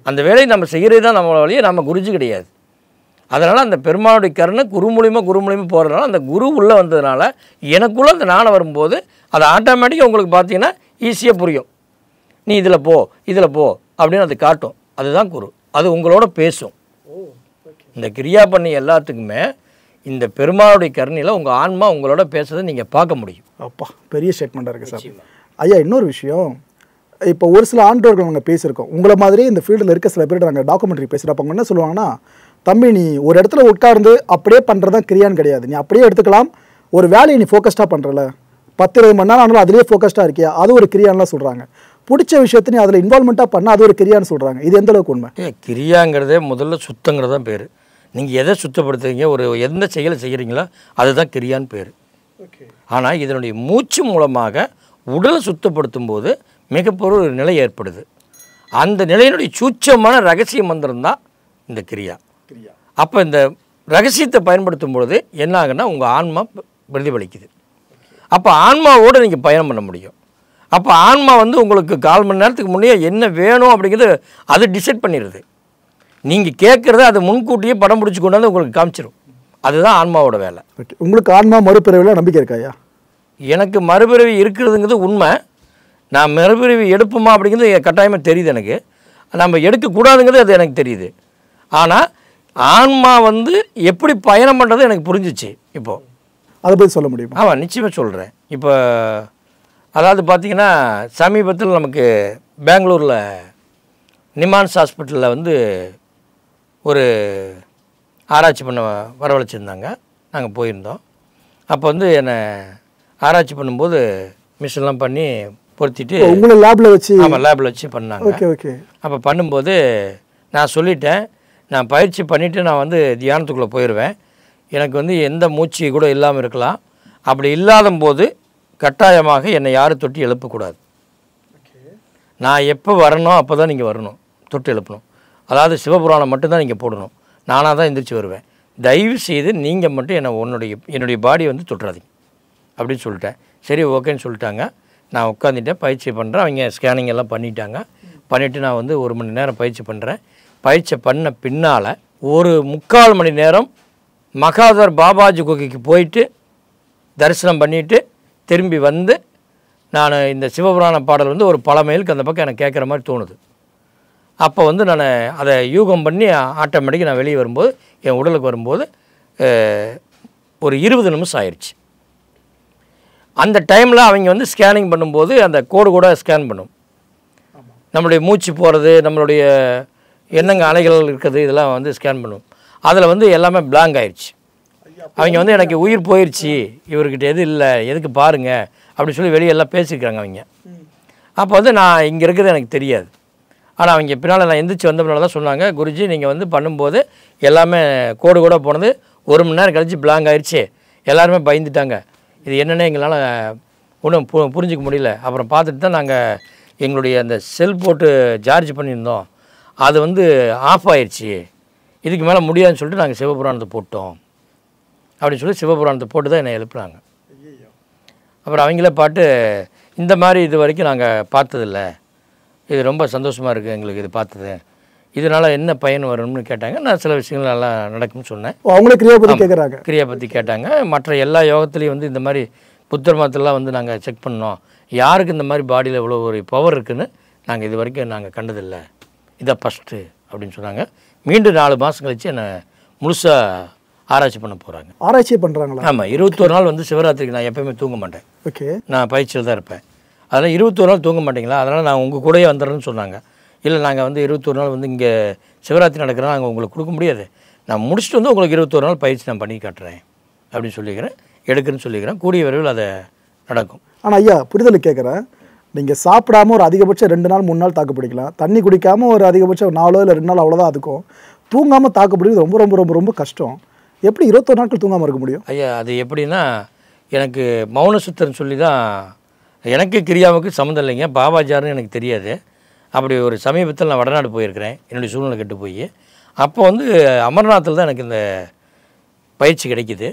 அந்த வேலையை நம்ம செய்கிறது தான் நம்மளோட வழியை, நம்ம குருஜி கிடையாது. அதனால் அந்த பெருமானுடைய கருணை குரு மூலிமா போகிறதுனால அந்த குரு உள்ளே வந்ததுனால எனக்குள்ளே அந்த ஞானம் வரும்போது அது ஆட்டோமேட்டிக்காக உங்களுக்கு பார்த்தீங்கன்னா ஈஸியாக புரியும். நீ இதில் போ அப்படின்னு அது காட்டும். அதுதான் குரு. அது உங்களோட பேசும். இந்த கிரியா பண்ணி எல்லாத்துக்குமே இந்த பெருமாளுடைய கருணையில் உங்கள் ஆன்மா உங்களோட பேசுறதை நீங்கள் பார்க்க முடியும். அப்பா, பெரிய ஸ்டேட்மெண்ட்டாக இருக்குது சார். ஐயா, இன்னொரு விஷயம், இப்போ ஒரு சில ஆண்டோர்கள் நாங்கள் பேசியிருக்கோம். உங்களை மாதிரி இந்த ஃபீல்டில் இருக்க சில பேர் நாங்கள் டாக்குமெண்ட்ரி பேசுகிறப்ப அவங்க என்ன சொல்லுவாங்கன்னா, தம்பி நீ ஒரு இடத்துல உட்கார்ந்து அப்படியே பண்ணுறது தான் கிரியான்னு கிடையாது. நீ அப்படியே எடுத்துக்கலாம். ஒரு வேலையை நீ ஃபோக்கஸ்டாக பண்ணுறல, 10-20 மணி நேரம் ஆனாலும் அதிலே ஃபோக்கஸ்டாக இருக்கியா, அது ஒரு கிரியான்லாம் சொல்கிறாங்க. பிடிச்ச விஷயத்தை நீ அதில் இன்வால்மெண்ட்டாக பண்ணால் அது ஒரு கிரியான்னு சொல்கிறாங்க. இது எந்த அளவுக்கு உண்மை? கிரியாங்கிறதே முதல்ல சுத்தங்கிறது தான் பேர். நீங்கள் எதை சுத்தப்படுத்துறீங்க, எந்த செயலை செய்கிறீங்களோ அதுதான் கிரியான்னு பேர். ஆனால் இதனுடைய மூச்சு மூலமாக உடலை சுத்தப்படுத்தும் போது மிகப்பெரிய ஒரு நிலை ஏற்படுது. அந்த நிலையினுடைய சூட்சமான ரகசிய மந்திரம் தான் இந்த கிரியா. அப்போ இந்த ரகசியத்தை பயன்படுத்தும் பொழுது என்ன ஆகுன்னா உங்கள் ஆன்மா பிரதிபலிக்குது. அப்போ ஆன்மாவோடு நீங்கள் பயணம் பண்ண முடியும். அப்போ ஆன்மா வந்து உங்களுக்கு 1/4 மணி நேரத்துக்கு முன்னே என்ன வேணும் அப்படிங்கிறது அது டிசைட் பண்ணிடுது. நீங்கள் கேட்குறத அதை முன்கூட்டியே படம் பிடிச்சி கொண்டு வந்து உங்களுக்கு காமிச்சிடும். அதுதான் ஆன்மாவோட வேலை. ஓகே, உங்களுக்கு ஆன்மா மறுபிறவில நம்பிக்கை இருக்காயா? எனக்கு மறுபிறவி இருக்கிறதுங்கிறது உண்மை. நான் மறுபிறவி எடுப்போமா அப்படிங்கிறது கட்டாயமாக தெரியுது எனக்கு. நம்ம எடுக்கக்கூடாதுங்கிறது அது எனக்கு தெரியுது. ஆனால் ஆன்மா வந்து எப்படி பயணம் பண்ணுறது எனக்கு புரிஞ்சிச்சு. இப்போது அதை பற்றி சொல்ல முடியுமா? ஆமாம், நிச்சயமாக சொல்கிறேன். இப்போ அதாவது பார்த்திங்கன்னா, சமீபத்தில் நமக்கு பெங்களூரில் நிமான்ஸ் ஹாஸ்பிட்டலில் வந்து ஒரு ஆராய்ச்சி பண்ண வரவழைச்சிருந்தாங்க. நாங்கள் போயிருந்தோம். அப்போ வந்து என்னை ஆராய்ச்சி பண்ணும்போது மிஷின்லாம் பண்ணி பொருத்திட்டு உங்களை லேபில் வச்சு, ஆமாம் லேபில் வச்சு பண்ணாங்க. Okay okay. அப்போ பண்ணும்போது நான் சொல்லிட்டேன், நான் பயிற்சி பண்ணிவிட்டு நான் வந்து தியானத்துக்குள்ளே போயிடுவேன். எனக்கு வந்து எந்த மூச்சு கூட இல்லாமல் இருக்கலாம். அப்படி இல்லாத போது கட்டாயமாக என்னை யாரும் தொட்டி எழுப்பக்கூடாது. நான் எப்போ வரணும் அப்போ தான் நீங்கள் வரணும், தொட்டு எழுப்பணும். அதாவது சிவபுராணம் மட்டும்தான் நீங்கள் போடணும். நானாக தான் எந்திரிச்சு வருவேன். தயவு செய்து நீங்கள் மட்டும் என்னுடைய பாடியை வந்து தொட்டுறாதீங்க அப்படின்னு சொல்லிட்டேன். சரி ஓகேன்னு சொல்லிட்டாங்க. நான் உட்காந்துட்டேன், பயிற்சி பண்ணுறேன். அவங்க ஸ்கேனிங் எல்லாம் பண்ணிட்டாங்க. பண்ணிவிட்டு நான் வந்து 1 மணி நேரம் பயிற்சி பண்ணுறேன். பயிற்சி பண்ண பின்னால் ஒரு 3/4 மணி நேரம் மகாதர் பாபாஜி குகைக்கு போயிட்டு தரிசனம் பண்ணிவிட்டு திரும்பி வந்து நான் இந்த சிவபுராண பாடல் வந்து ஒரு பல மைலுக்கு அந்த பக்கம் எனக்கு கேட்குற மாதிரி தோணுது. அப்போ வந்து நான் அதை யூகம் பண்ணி ஆட்டோமேட்டிக்காக நான் வெளியே வரும்போது, என் உடலுக்கு வரும்போது ஒரு 20 நிமிஷம் ஆயிடுச்சு. அந்த டைமில் அவங்க வந்து ஸ்கேனிங் பண்ணும்போது அந்த கோடு கூட ஸ்கேன் பண்ணும். நம்மளுடைய மூச்சு போகிறது, நம்மளுடைய எண்ணங்க அலைகள் இருக்குது, இதெல்லாம் வந்து ஸ்கேன் பண்ணும். அதில் வந்து எல்லாமே பிளாங்க் ஆயிடுச்சு. அவங்க வந்து எனக்கு உயிர் போயிடுச்சு, இவர்கிட்ட எது இல்லை, எதுக்கு பாருங்கள் அப்படின்னு சொல்லி வெளியெல்லாம் பேசியிருக்காங்க அவங்க. அப்போ வந்து நான் இங்கே இருக்கிறது எனக்கு தெரியாது. ஆனால் அவங்க பின்னால் நான் எந்திரிச்சு வந்ததுனால தான் சொன்னாங்க, குருஜி நீங்கள் வந்து பண்ணும்போது எல்லாமே கோடு கூட போனது 1 மணி நேரம் கழிச்சு பிளாங்க் ஆயிடுச்சு, எல்லாருமே பயந்துட்டாங்க. இது என்னென்ன எங்களால் ஒன்றும் புரிஞ்சிக்க முடியல. அப்புறம் பார்த்துட்டு தான் நாங்கள் எங்களுடைய அந்த செல் போட்டு சார்ஜ் பண்ணியிருந்தோம், அது வந்து ஆஃப் ஆயிடுச்சு, இதுக்கு மேலே முடியாதுன்னு சொல்லிட்டு நாங்கள் சிவபுராணத்தை போட்டோம் அப்படின்னு சொல்லி சிவபுராணத்தை போட்டு தான் என்னை எழுப்புனாங்க. அப்புறம் அவங்களே பாட்டு, இந்த மாதிரி இது வரைக்கும் நாங்கள் பார்த்ததில்ல, இது ரொம்ப சந்தோஷமாக இருக்குது எங்களுக்கு இது பார்த்தது, இதனால் என்ன பயன் வரும்னு கேட்டாங்க. நான் சில விஷயங்கள் நல்லா நடக்கும்னு சொன்னேன். அவங்களே கிரியா பற்றி கேட்குறாங்க. கிரியா பற்றி கேட்டாங்க. மற்ற எல்லா யோகத்துலேயும் வந்து இந்த மாதிரி புத்தர் மதத்தெல்லாம் வந்து நாங்கள் செக் பண்ணோம், யாருக்கு இந்த மாதிரி பாடியில் இவ்வளோ ஒரு பவர் இருக்குதுன்னு நாங்கள் இது வரைக்கும் நாங்கள் கண்டதில்லை, இதான் ஃபஸ்ட்டு அப்படின்னு சொன்னாங்க. மீண்டும் 4 மாதம் கழிச்சு என்னை முழுசாக ஆராய்ச்சி பண்ண போகிறாங்க. ஆராய்ச்சி பண்ணுறாங்களா? ஆமாம். 21 நாள் வந்து சிவராத்திரிக்கு நான் எப்போயுமே தூங்க மாட்டேன். ஓகே. நான் பயிற்சியில் தான் இருப்பேன். அதனால் 21 நாள் தூங்க மாட்டீங்களா, அதனால் நான் உங்கள் கூடயே வந்துடுறேன்னு சொன்னாங்க. இல்லை நாங்கள் வந்து 21 நாள் வந்து இங்கே சிவராத்திரி நடக்கிறோம், நாங்கள் உங்களுக்கு கொடுக்க முடியாது, நான் முடிச்சுட்டு வந்து உங்களுக்கு 21 நாள் பயிற்சி நான் பண்ணி காட்டுறேன் அப்படின்னு சொல்லிக்கிறேன், எடுக்கிறேன்னு சொல்லிக்கிறேன். கூடிய விரைவில் அதை நடக்கும். ஆனால் ஐயா புரிதல் கேட்குறேன், நீங்கள் சாப்பிடாமல் ஒரு அதிகபட்சம் 2 நாள் 3 நாள் தாக்கு பிடிக்கலாம், தண்ணி குடிக்காமல் ஒரு அதிகபட்சம் 4 இல்லை 2 நாள் அவ்வளோதான். அதுக்கும் தூங்காமல் தாக்கு பிடிக்கிறது ரொம்ப ரொம்ப ரொம்ப ரொம்ப கஷ்டம். எப்படி 21 நாட்கள் தூங்காமல் இருக்க முடியும்? ஐயா அது எப்படின்னா, எனக்கு மௌன சுத்தர்னு சொல்லி தான், எனக்கு கிரியாவுக்கு சம்மந்தம் இல்லைங்க, பாபாஜாருன்னு எனக்கு தெரியாது. அப்படி ஒரு சமீபத்தில் நான் வடநாடு போயிருக்கிறேன், என்னுடைய சூழ்நிலை கெட்டு போய். அப்போ வந்து அமர்நாத்தில் தான் எனக்கு இந்த பயிற்சி கிடைக்கிது.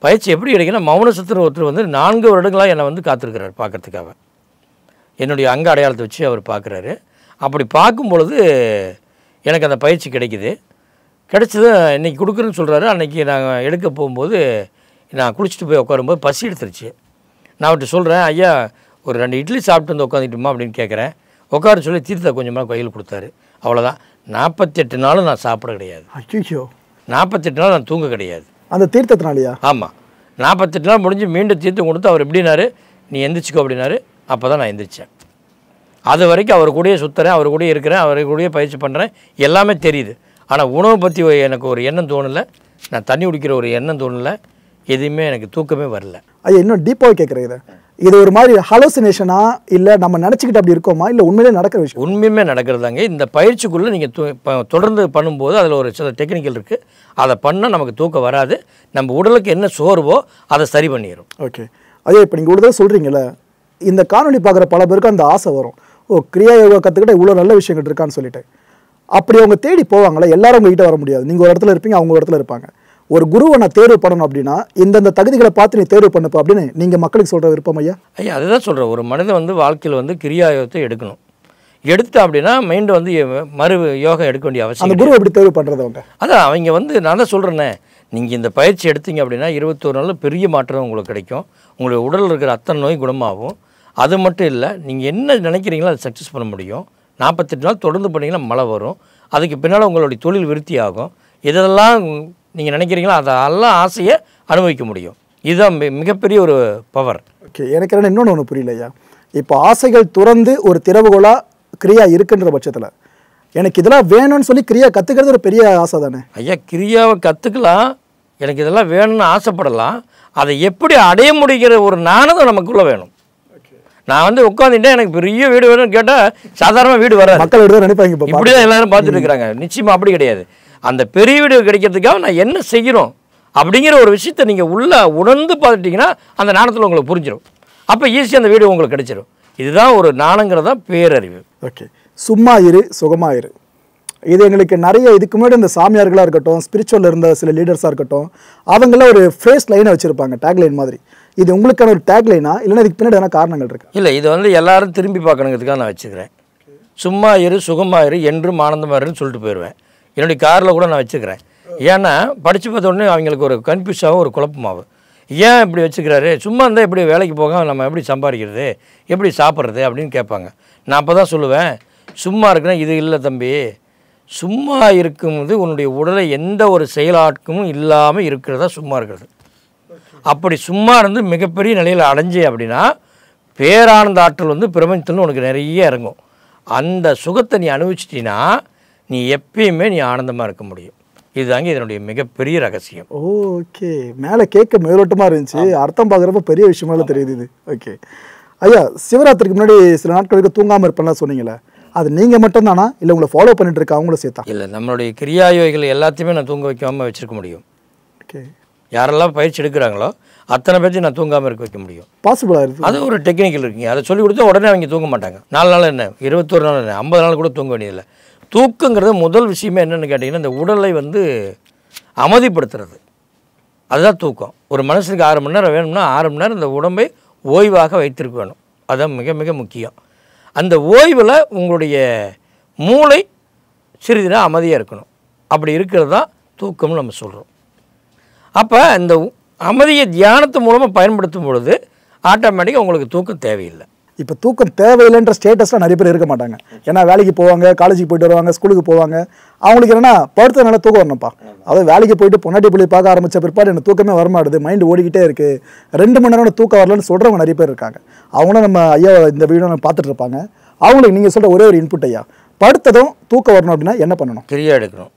பயிற்சி எப்படி கிடைக்குன்னா, மௌன சுத்தர் ஒருத்தர் வந்து 4 வருடங்களாக என்னை வந்து காத்திருக்கிறார் பார்க்குறதுக்காக. என்னுடைய அங்க அடையாளத்தை வச்சு அவர் பார்க்குறாரு. அப்படி பார்க்கும் பொழுது எனக்கு அந்த பயிற்சி கிடைக்கிது. கிடச்சது இன்றைக்கி கொடுக்குறேன்னு சொல்கிறாரு. அன்றைக்கி நாங்கள் எடுக்க போகும்போது நான் குளிச்சுட்டு போய் உட்காரும்போது பசி எடுத்துருச்சு. நான் அவர்கிட்ட சொல்கிறேன், ஐயா ஒரு 2 இட்லி சாப்பிட்டு வந்து உட்காந்துட்டுமா அப்படின்னு கேட்குறேன். உட்கார சொல்லி தீர்த்த கொஞ்சமாக கையில் கொடுத்தாரு. அவ்வளோதான். 48 நாளும் நான் சாப்பிட கிடையாது. ஐயோ. 48 நாள் நான் தூங்க கிடையாது. அந்த தீர்த்தத்தினாலையா? ஆமாம். 48 நாள் முடிஞ்சு மீண்டும் தீர்த்தம் கொடுத்து அவர் எப்படினாரு, நீ எந்திரிச்சிக்கோ அப்படின்னாரு. அப்போ தான் நான் எந்திரிச்சேன். அது வரைக்கும் அவர் கூடயே சுற்றுறேன், அவர் கூடயே இருக்கிறேன், அவர் கூடயே பயிற்சி பண்ணுறேன், எல்லாமே தெரியுது. ஆனால் உணவை பற்றி எனக்கு ஒரு எண்ணம் தோணலை, நான் தண்ணி குடிக்கிற ஒரு எண்ணம் தோணலை, எதுவுமே எனக்கு தூக்கமே வரல. ஐயா இன்னும் டீப்பாக கேட்குறேன், இது ஒரு மாதிரி ஹலோசினேஷனா இல்லை நம்ம நினச்சிக்கிட்டு அப்படி இருக்கோமா இல்லை உண்மையிலே நடக்கிற விஷயம்? உண்மையுமே நடக்கிறதாங்க. இந்த பயிற்சிக்குள்ளே நீங்கள் தொடர்ந்து பண்ணும்போது அதில் ஒரு சில டெக்னிக்கல் இருக்குது, அதை பண்ணால் நமக்கு தூக்கம் வராது, நம்ம உடலுக்கு என்ன சோர்வோ அதை சரி பண்ணிடும். ஓகே ஐயா, இப்போ நீங்கள் ஒரு சொல்கிறீங்களே, இந்த காணொலி பார்க்குற பல பேருக்கு அந்த ஆசை வரும், ஓ கிரியா யோகா கற்றுக்கிட்ட இவ்வளோ நல்ல விஷயங்கள் இருக்கான்னு சொல்லிட்டு. அப்படி அவங்க தேடி போவாங்களே, எல்லாரும் உங்ககிட்ட வர முடியாது, நீங்கள் ஒரு இடத்துல இருப்பீங்க, அவங்க ஒரு இடத்துல இருப்பாங்க. ஒரு குருவை நான் தேர்வு பண்ணணும் அப்படின்னா இந்தந்த தகுதிகளை பார்த்து நீ தேர்வு பண்ணப்போ அப்படின்னு நீங்கள் மக்களுக்கு சொல்கிற விருப்பம் ஐயா? ஐயா அதுதான் சொல்கிறேன், ஒரு மனிதன் வந்து வாழ்க்கையில் வந்து கிரியா யோகத்தை எடுக்கணும். எடுத்து அப்படின்னா மைண்டு வந்து மறு யோகம் எடுக்க வேண்டிய அவசியம் அந்த குரு எப்படி தேர்வு பண்ணுறது அவங்க? அதான் அவங்க வந்து நான் தான் சொல்கிறேன்னே, நீங்கள் இந்த பயிற்சி எடுத்தீங்க அப்படின்னா 21 நாளில் பெரிய மாற்றம் உங்களுக்கு கிடைக்கும். உங்களுடைய உடலில் இருக்கிற அத்தனை நோய் குணமாகும். அது மட்டும் இல்லை, நீங்கள் என்ன நினைக்கிறீங்களோ அதை சக்ஸஸ் பண்ண முடியும். 48 நாள் தொடர்ந்து பண்ணிங்கன்னா மழை வரும். அதுக்கு பின்னால் உங்களுடைய தொழில் விருத்தி ஆகும். இதெல்லாம் நீங்கள் நினைக்கிறீங்களோ அதெல்லாம் ஆசையை அனுபவிக்க முடியும். இதுதான் மிகப்பெரிய ஒரு பவர். ஓகே, எனக்கு என்ன இன்னொன்று ஒன்று புரியலையா? இப்போ ஆசைகள் துறந்து ஒரு திறவுகோலாக கிரியா இருக்குன்ற பட்சத்தில் எனக்கு இதெல்லாம் வேணும்னு சொல்லி கிரியா கற்றுக்கிறது ஒரு பெரிய ஆசை தானே ஐயா? கிரியாவை கற்றுக்கலாம், எனக்கு இதெல்லாம் வேணும்னு ஆசைப்படலாம். அதை எப்படி அடைய முடிகிற ஒரு நாணம் நமக்குள்ளே வேணும். நான் வந்து உட்காந்துட்டேன் எனக்கு பெரிய வீடு வேணும்னு கேட்டால் சாதாரணமாக வீடு வராது. மக்கள் வீடு தான் நினைப்பாங்க. இப்போ இப்படி தான் எல்லாரும் பார்த்துட்டு இருக்கிறாங்க. நிச்சயமாக அப்படி கிடையாது. அந்த பெரிய வீடு கிடைக்கிறதுக்காக நான் என்ன செய்கிறோம் அப்படிங்கிற ஒரு விஷயத்தை நீங்கள் உள்ளே உணர்ந்து பார்த்துட்டிங்கன்னா அந்த நாணத்தில் உங்களுக்கு புரிஞ்சிடும். அப்போ ஈஸியாக அந்த வீடு உங்களுக்கு கிடைச்சிடும். இதுதான் ஒரு நாணங்கிறதா பேரறிவு. ஓகே, சும்மா இரு சுகமா இரு. இது எங்களுக்கு நிறைய இதுக்கு முன்னாடி இந்த சாமியார்களாக இருக்கட்டும், ஸ்பிரிச்சுவலில் இருந்த சில லீடர்ஸாக இருக்கட்டும், அவங்களாம் ஒரு ஃபேஸ் லைனை வச்சுருப்பாங்க, டேக்லைன் மாதிரி. இது உங்களுக்கான ஒரு டேக்லைனா இல்லைன்னா இதுக்கு பின்னாடி எதனா காரணங்கள் இருக்கு? இல்லை, இது வந்து எல்லாரும் திரும்பி பார்க்கணுங்கிறதுக்காக நான் வச்சுக்கிறேன். சும்மா இரு சுகமா இரு என்றும் ஆனந்தமாக இருன்னு சொல்லிட்டு போயிடுவேன். என்னுடைய காரில் கூட நான் வச்சுக்கிறேன். ஏன்னா படித்து பார்த்த உடனே அவங்களுக்கு ஒரு கன்ஃபியூஸாகவும் ஒரு குழப்பமாகும். ஏன் இப்படி வச்சுக்கிறாரு? சும்மா இருந்தால் எப்படி வேலைக்கு போக நம்ம எப்படி சம்பாதிக்கிறது, எப்படி சாப்பிட்றது அப்படின்னு கேட்பாங்க. நான் அப்போ தான் சொல்லுவேன், சும்மா இருக்குன்னா இது இல்லை தம்பி. சும்மா இருக்கும்போது உன்னுடைய உடலை எந்த ஒரு செயலாட்கமும் இல்லாமல் இருக்கிறதா சும்மா இருக்கிறது. அப்படி சும்மா இருந்து மிகப்பெரிய நிலையில் அடைஞ்சி அப்படின்னா பேரானந்த ஆற்றல் வந்து பிரபஞ்சத்தில் உனக்கு நிறைய இறங்கும். அந்த சுகத்தை நீ அனுபவிச்சிட்டின்னா நீ எப்பயுமே நீ ஆனந்தமாக இருக்க முடியும். இதுதாங்க இதனுடைய மிகப்பெரிய ரகசியம். ஓகே, மேலே கேட்க மேலோட்டமாக இருந்துச்சு, அர்த்தம் பார்க்குறப்ப பெரிய விஷயமால தெரியுது இது. ஓகே ஐயா, சிவராத்திரிக்கு முன்னாடி சில நாட்களுக்கு தூங்காமல் இருப்பேன்லாம் சொன்னீங்களே, அது நீங்கள் மட்டும்தானா இல்லை உங்களை ஃபாலோ பண்ணிட்டு இருக்க அவங்கள சேர்த்தா? இல்லை, நம்மளுடைய கிரியாயோகிகள் எல்லாத்தையுமே நான் தூங்க வைக்காமல் வச்சுருக்க முடியும். ஓகே, யாரெல்லாம் பயிற்சி எடுக்கிறாங்களோ அத்தனை பேர்த்தையும் நான் தூங்காமல் இருக்க வைக்க முடியும். பாசிபிளாக இருக்குது. அது ஒரு டெக்னிக்கல் இருக்குங்க. அதை சொல்லிக் கொடுத்தா உடனே அவங்க தூங்க மாட்டாங்க. 4 நாள் என்ன, 21 நாள் என்ன, 50 நாள் கூட தூங்க வேண்டியதில்லை. தூக்கங்கிறது முதல் விஷயமே என்னென்னு கேட்டிங்கன்னா இந்த உடலை வந்து அமைதிப்படுத்துறது. அதுதான் தூக்கம். ஒரு மனுஷனுக்கு 6 மணி நேரம் வேணும்னா 6 மணி நேரம் இந்த உடம்பை ஓய்வாக வைத்திருக்க வேணும். அதுதான் மிக மிக முக்கியம். அந்த ஓய்வில் உங்களுடைய மூளை சிறிது நேரம் அமைதியாக இருக்கணும். அப்படி இருக்கிறது தான் தூக்கம்னு நம்ம சொல்கிறோம். அப்போ இந்த அமைதியை தியானத்து மூலமாக பயன்படுத்தும் பொழுது ஆட்டோமேட்டிக்காக உங்களுக்கு தூக்கம் தேவையில்லை. இப்போ தூக்கம் தேவையில்லைன்ற ஸ்டேட்டஸில் நிறைய பேர் இருக்க மாட்டாங்க. ஏன்னா வேலைக்கு போவாங்க, காலேஜுக்கு போயிட்டு வருவாங்க, ஸ்கூலுக்கு போவாங்க. அவங்களுக்கு என்னன்னா படுத்த நல்லா தூக்கம் வரணும்ப்பா. அதாவது வேலைக்கு போயிட்டு பொன்னாட்டி புள்ளி பார்க்க ஆரம்பித்த பிற்பாடு எனக்கு தூக்கமே வரமாடுது, மைண்டு ஓடிக்கிட்டே இருக்குது, 2 மணி நேரம் தூக்கம் வரலன்னு சொல்கிறவங்க நிறைய பேர் இருக்காங்க. அவங்களும் நம்ம ஐயா இந்த வீடியோ நம்ம பார்த்துட்டு இருப்பாங்க. அவங்களுக்கு நீங்கள் சொல்கிற ஒரே ஒரு இன்புட் ஐயா, படுத்ததும் தூக்கம் வரணும் அப்படின்னா என்ன பண்ணணும்? கிரியா எடுக்கணும்.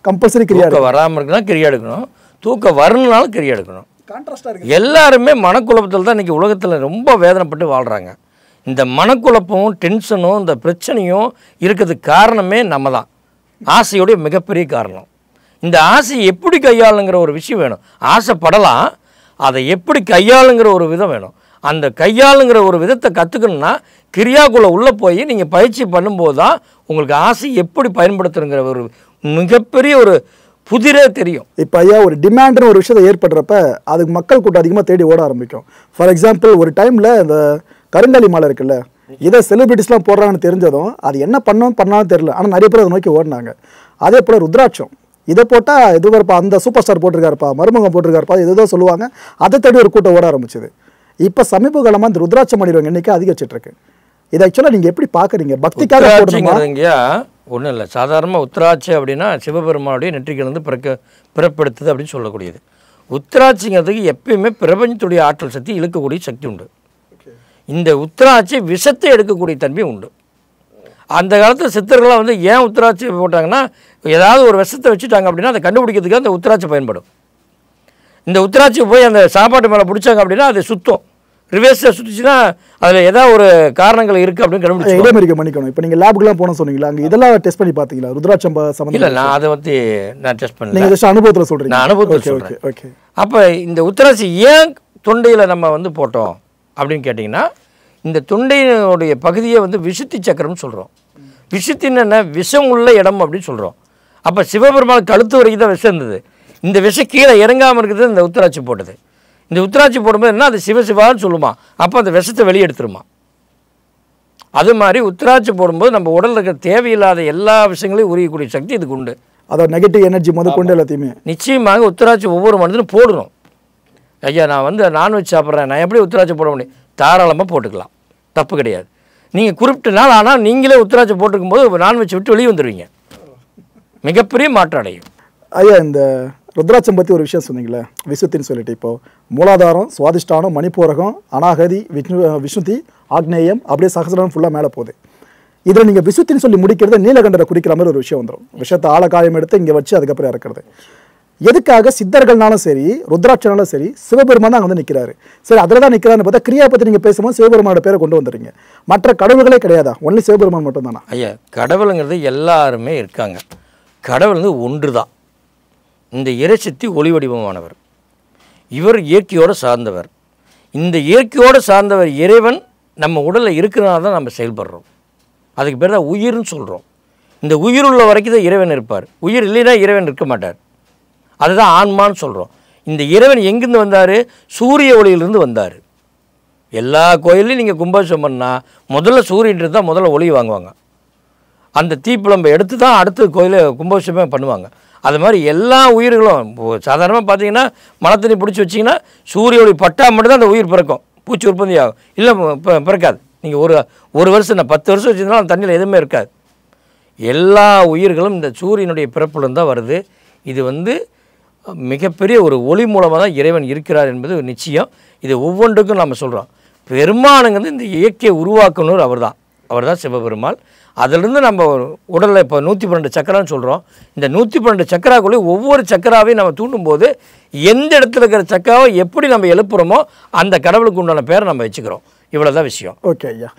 கம்பல்சரி கிரியா. தூக்கம் வராமல் இருக்குன்னா கிரியா எடுக்கணும். தூக்கம் வரணுனாலும் கிரியா எடுக்கணும். கான்ட்ராஸ்டாக இருக்குது. எல்லாருமே மனக்குழப்பத்தில் தான் இன்றைக்கி உலகத்தில் ரொம்ப வேதனைப்பட்டு வாழ்கிறாங்க. இந்த மனக்குழப்பமும் டென்ஷனும் இந்த பிரச்சனையும் இருக்கிறதுக்கு காரணமே நம்ம தான். ஆசையோடைய மிகப்பெரிய காரணம். இந்த ஆசையை எப்படி கையாளுங்கிற ஒரு விஷயம் வேணும். ஆசைப்படலாம், அதை எப்படி கையாளுங்கிற ஒரு விதம் வேணும். அந்த கையாளுங்கிற ஒரு விதத்தை கற்றுக்கணுன்னா கிரியாக்குள்ளே உள்ளே போய் நீங்கள் பயிற்சி பண்ணும்போது தான் உங்களுக்கு ஆசை எப்படி பயன்படுத்துங்கிற ஒரு மிகப்பெரிய ஒரு புதிரே தெரியும். இப்போ ஐயா ஒரு டிமாண்டுன்னு ஒரு விஷயத்தை ஏற்படுறப்ப அதுக்கு மக்கள் கூட்டம் அதிகமாக தேடி ஓட ஆரம்பிக்கும். ஃபார் எக்ஸாம்பிள் ஒரு டைமில் இந்த கருங்காலி மாலை இருக்குல்ல, இதை செலிபிரிட்டிஸ்லாம் போடுறாங்கன்னு தெரிஞ்சதும் அது என்ன பண்ணாலும் தெரியல, ஆனால் நிறைய பேர் அதை நோக்கி ஓடினாங்க. அதே போல் ருத்ராட்சம் இதை போட்டால் எதுவும் இருப்பா, அந்த சூப்பர் ஸ்டார் போட்டிருக்காருப்பா, மருமகம் போட்டிருக்காருப்பா, எதுவும் சொல்லுவாங்க. அதை தேடி ஒரு கூட்டம் ஓட ஆரம்பிச்சுது. இப்போ சமீப காலமாக இந்த ருத்ராட்சம் அடிக்கிறவங்க எண்ணிக்கை அதிகரிச்சிட்ருக்கு. இதை ஆக்சுவலாக நீங்கள் எப்படி பார்க்குறீங்க? பக்திக்காக போடுறீங்கயா? ஒன்றும் இல்லை, சாதாரணமாக உத்திராட்சி அப்படின்னா சிவபெருமானுடைய நெற்றிக்கிலிருந்து பிறப்பெடுத்தது அப்படின்னு சொல்லக்கூடியது. உத்திராட்சிங்கிறதுக்கு எப்பயுமே பிரபஞ்சத்துடைய ஆற்றல் சக்தி இழுக்கக்கூடிய சக்தி உண்டு. இந்த உத்திராட்சி விஷத்தை எடுக்கக்கூடிய தன்மை உண்டு. அந்த காலத்தில் சித்தர்கள்லாம் வந்து ஏன் உத்திராட்சி போட்டாங்கன்னா ஏதாவது ஒரு விஷத்தை வச்சுட்டாங்க அப்படின்னா அதை கண்டுபிடிக்கிறதுக்கு அந்த உத்திராட்சி பயன்படும். இந்த உத்திராட்சி போய் அந்த சாப்பாட்டு மேலே பிடிச்சாங்க அப்படின்னா அது சுத்தம், ரிவர்ஸில் சுற்றிச்சுன்னா அதில் ஏதாவது ஒரு காரணங்கள் இருக்குது அப்படின்னு கண்டுபிடிச்சி இடைமறிக்க பண்ணிக்கணும். இப்போ நீங்கள் லேபுக்குலாம் போன சொன்னீங்களா, அங்கே இதெல்லாம் டெஸ்ட் பண்ணி பார்த்தீங்களா? ருத்ராட்சம் சம்பந்தம் இல்லை, நான் அதை வந்து நான் டெஸ்ட் பண்ணல. நீங்கள் ஜஸ்ட் அனுபவத்தில் சொல்கிறீங்க? நான் அனுபவத்தில் சொல்கிறேன். ஓகே. அப்போ இந்த உத்திராட்சி ஏன் தொண்டையில் நம்ம வந்து போட்டோம் அப்படின்னு கேட்டிங்கன்னா இந்த தொண்டையினுடைய பகுதியை வந்து விசுத்தி சக்கரம்னு சொல்கிறோம். விஷத்தின்னு என்ன, விஷம் உள்ள இடம் அப்படின்னு சொல்கிறோம். அப்போ சிவபெருமான் கழுத்து வரைக்கும் தான் விஷம் இருந்தது. இந்த விஷம் கீழே இறங்காமல் இருக்கிறது இந்த உத்திராட்சி போட்டது. இந்த உத்திராட்சி போடும்போது என்ன, அது சிவசிவான்னு சொல்லுமா, அப்போ அந்த விஷத்தை வெளியே எடுத்துருமா. அது மாதிரி உத்திராட்சி போடும்போது நம்ம உடலில் இருக்கிற தேவையில்லாத எல்லா விஷயங்களையும் உரியக்கூடிய சக்தி இதுக்கு உண்டு. அதாவது நெகட்டிவ் எனர்ஜி கொண்டு எல்லாத்தையுமே நிச்சயமாக உத்திராட்சி ஒவ்வொரு மனிதனும் போடணும். ஐயா நான் வந்து நான்வெஜ் சாப்பிட்றேன், நான் எப்படி உத்திராட்சி போட முடியும்? தாராளமாக போட்டுக்கலாம், தப்பு கிடையாது. நீங்கள் குறிப்பிட்ட நாள் ஆனால் நீங்களே உத்திராட்சி போட்டிருக்கும் போது நான்வெஜ் விட்டு வெளியே வந்துடுவீங்க, மிகப்பெரிய மாற்றம் அடையும். ஐயா இந்த ருத்ராட்சம் பற்றி ஒரு விஷயம் சொன்னீங்களே, விசுத்தின்னு சொல்லிட்டு, இப்போது மூலாதாரம், சுவாதிஷ்டானம், மணிப்பூரகம், அனாகதி, விஷ்ணுதி, ஆக்னேயம், அப்படியே சகசரம் ஃபுல்லாக மேலே போகுது. இதில் நீங்கள் விசுத்தின்னு சொல்லி முடிக்கிறது நீலகண்டரை குறிக்கிற மாதிரி ஒரு விஷயம் வந்துடும். விஷயத்தை ஆழக்காயம் எடுத்து இங்கே வச்சு அதுக்கப்புறம் இறக்குறது. எதுக்காக சித்தர்கள்னாலும் சரி, ருத்ராட்சனாலும் சரி, சிவபெருமான் தான் அங்கே வந்து நிற்கிறாரு. சரி, அதில் தான் நிற்கிறாருன்னு பார்த்தா கிரியா பற்றி நீங்கள் பேசும்போது சிவபெருமானோட பேரை கொண்டு வந்துடுறீங்க. மற்ற கடவுள்களே கிடையாதா? ஒன்லி சிவபெருமான் மட்டும் தானா? ஐயா கடவுளுங்கிறது எல்லாருமே இருக்காங்க. கடவுள் வந்து ஒன்று தான். இந்த இறைசக்தி ஒளி வடிவமானவர், இவர் இயற்கையோடு சார்ந்தவர். இந்த இயற்கையோடு சார்ந்தவர் இறைவன் நம்ம உடலில் இருக்கிறனால தான் நம்ம செயல்படுறோம். அதுக்கு பேர் தான் உயிர்னு சொல்கிறோம். இந்த உயிர் உள்ள வரைக்கும் தான் இறைவன் இருப்பார். உயிர் இல்லைன்னா இறைவன் இருக்க மாட்டார். அதுதான் ஆன்மான்னு சொல்கிறோம். இந்த இறைவன் எங்கேருந்து வந்தார்? சூரிய ஒளியிலிருந்து வந்தார். எல்லா கோயிலையும் நீங்கள் கும்பாபிஷேகம் பண்ணால் முதல்ல சூரியன்றது தான் முதல்ல ஒளி வாங்குவாங்க. அந்த தீப்பிழம்பை எடுத்து தான் அடுத்த கோயிலை கும்பாபிஷேகமே பண்ணுவாங்க. அது மாதிரி எல்லா உயிர்களும் சாதாரணமாக பார்த்தீங்கன்னா மழை தண்ணி பிடிச்சி வச்சிங்கன்னா சூரிய ஒளி பட்டால் மட்டும்தான் அந்த உயிர் பிறக்கும், பூச்சி உற்பத்தி ஆகும். இல்லை பிறக்காது. நீங்கள் ஒரு வருஷம் 10 வருஷம் வச்சுருந்தாலும் அந்த தண்ணியில் எதுவுமே இருக்காது. எல்லா உயிர்களும் இந்த சூரியனுடைய பிறப்புலேருந்து தான் வருது. இது வந்து மிகப்பெரிய ஒரு ஒளி மூலமாக தான் இறைவன் இருக்கிறார் என்பது ஒரு நிச்சயம். இது ஒவ்வொன்றுக்கும் நம்ம சொல்கிறோம். பெருமானுங்கிறது இந்த இயற்கையை உருவாக்கணும் அவர் தான் சிவபெருமாள். அதிலிருந்து நம்ம உடலில் இப்போ 112 சக்கரான்னு சொல்கிறோம். இந்த 112 சக்கராக்குள்ளே ஒவ்வொரு சக்கராவையும் நம்ம தூண்டும்போது எந்த இடத்துல இருக்கிற சக்கராவை எப்படி நம்ம எழுப்புகிறோமோ அந்த கடவுளுக்கு உண்டான பேரை நம்ம வச்சுக்கிறோம். இவ்வளோ தான் விஷயம். ஓகே ஐயா.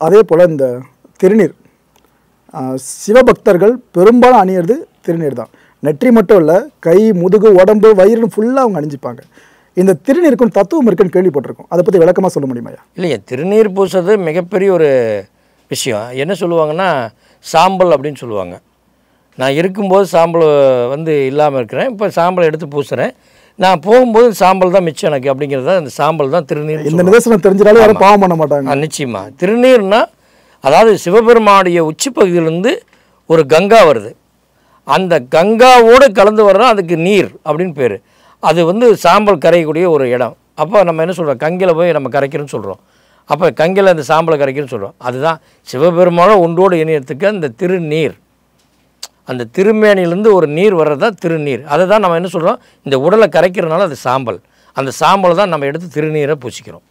அதே போல் இந்த திருநீர், சிவபக்தர்கள் பெரும்பாலும் அணியிறது திருநீர் தான். நெற்றி மட்டும் இல்லை, கை, முதுகு, உடம்பு, வயிறுன்னு ஃபுல்லாக அவங்க அணிஞ்சிப்பாங்க. இந்த திருநீருக்கும் தத்துவம் இருக்குன்னு கேள்விப்பட்டிருக்கோம். அதை பற்றி விளக்கமாக சொல்ல முடியுமா? இல்லையா, திருநீர் பூசுறது மிகப்பெரிய ஒரு விஷயம். என்ன சொல்லுவாங்கன்னா சாம்பல் அப்படின்னு சொல்லுவாங்க. நான் இருக்கும்போது சாம்பல் வந்து இல்லாமல் இருக்கிறேன், இப்போ சாம்பலை எடுத்து பூசுகிறேன், நான் போகும்போது சாம்பல் தான் மிச்சம் எனக்கு அப்படிங்கிறத அந்த சாம்பல் தான் திருநீர். இந்த நிதர்சனம் தெரிஞ்சாலும் யாரும் பாவம் பண்ண மாட்டாங்க. நிச்சயமாக திருநீர்னா அதாவது சிவபெருமானுடைய உச்சிப்பகுதியிலேருந்து ஒரு கங்கா வருது, அந்த கங்காவோடு கலந்து வர்றோம், அதுக்கு நீர் அப்படின்னு பேர். அது வந்து சாம்பல் கரையக்கூடிய ஒரு இடம். அப்போ நம்ம என்ன சொல்கிறோம், கங்கையில் போய் நம்ம கரைக்கிறோன்னு சொல்கிறோம். அப்போ கங்கையில் அந்த சாம்பலை கரைக்கிறோன்னு சொல்கிறோம். அதுதான் சிவபெருமான ஒன்றோடு இணையத்துக்கு அந்த திருநீர், அந்த திருமேனிலேருந்து ஒரு நீர் வர்றது தான் திருநீர். அதை தான் நம்ம என்ன சொல்கிறோம், இந்த உடலை கரைக்கிறதுனால அது சாம்பல். அந்த சாம்பலை தான் நம்ம எடுத்து திருநீரை பூசிக்கிறோம்.